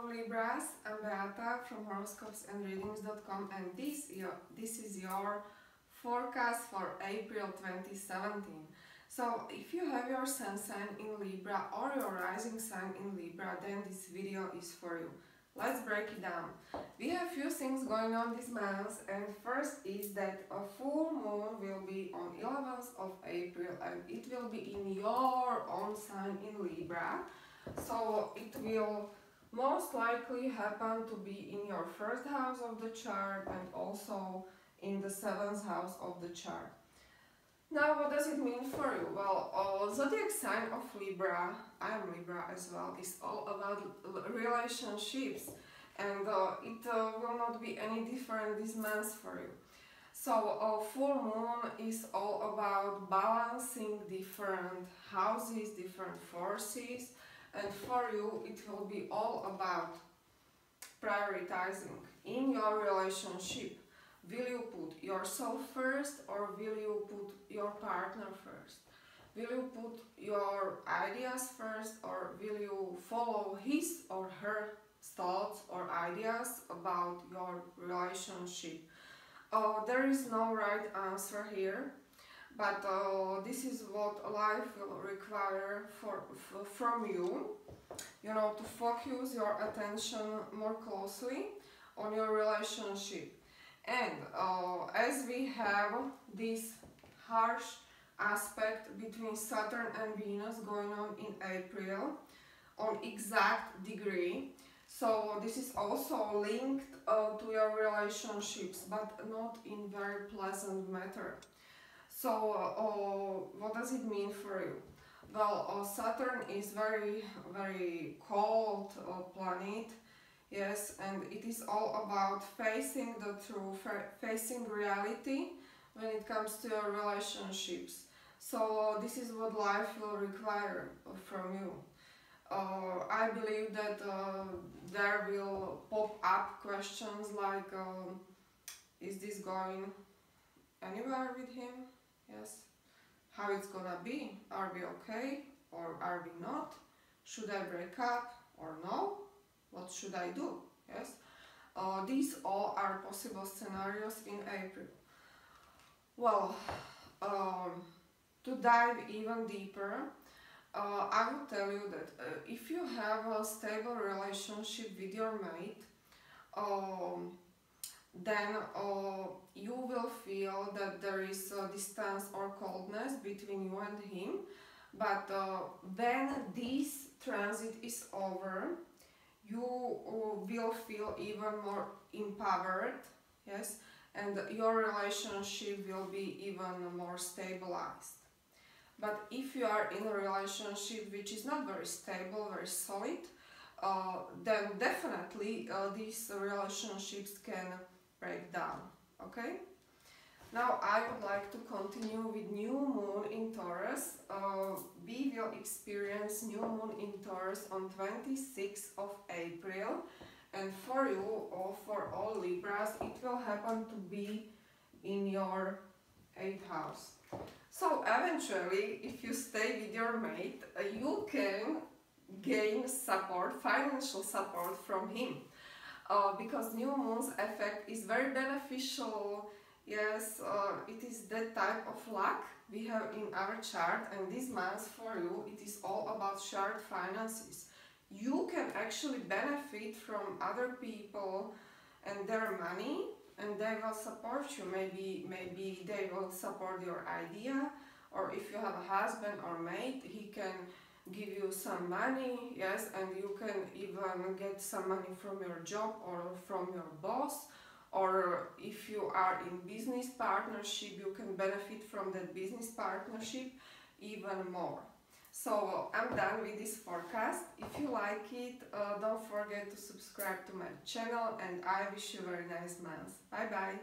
Hello Libras, I'm Beata from horoscopesandreadings.com and this is your forecast for April 2017. So if you have your sun sign in Libra or your rising sign in Libra, then this video is for you. Let's break it down. We have few things going on this month, and first is that a full moon will be on 11th of April and it will be in your own sign in Libra. So it will most likely happen to be in your first house of the chart and also in the 7th house of the chart. Now, what does it mean for you? Well, zodiac sign of Libra, I am Libra as well, is all about relationships, and it will not be any different this month for you. So, full moon is all about balancing different houses, different forces, and for you it will be all about prioritizing in your relationship. Will you put yourself first or will you put your partner first? Will you put your ideas first or will you follow his or her thoughts or ideas about your relationship? There is no right answer here, but this is what life will require from you. You know, to focus your attention more closely on your relationship. And as we have this harsh aspect between Saturn and Venus going on in April on exact degree, so this is also linked to your relationships, but not in very pleasant matter. So what does it mean for you? Well, Saturn is very cold planet. Yes, and it is all about facing the truth, facing reality when it comes to your relationships. So this is what life will require from you. I believe that there will pop up questions like, is this going anywhere with him? Yes. How it's gonna be? Are we okay or are we not? Should I break up or no? What should I do? Yes, these all are possible scenarios in April. Well, to dive even deeper, I will tell you that if you have a stable relationship with your mate, then you will feel that there is a distance or coldness between you and him. But when this transit is over, you will feel even more empowered, yes, and your relationship will be even more stabilized. But if you are in a relationship which is not very stable, very solid, then definitely these relationships can break down, okay? Now I would like to continue with new moon in Taurus. We will experience new moon in Taurus on 26th of April, and for you or for all Libras it will happen to be in your 8th house. So eventually, if you stay with your mate, you can gain support, financial support from him, because new moon's effect is very beneficial. Yes, it is that type of luck we have in our chart, and this month for you it is all about shared finances. You can actually benefit from other people and their money, and they will support you. Maybe they will support your idea, or if you have a husband or mate, he can give you some money, yes, and you can even get some money from your job or from your boss. Or if you are in business partnership, you can benefit from that business partnership even more. So I'm done with this forecast. If you like it, don't forget to subscribe to my channel, and I wish you a very nice month. Bye bye.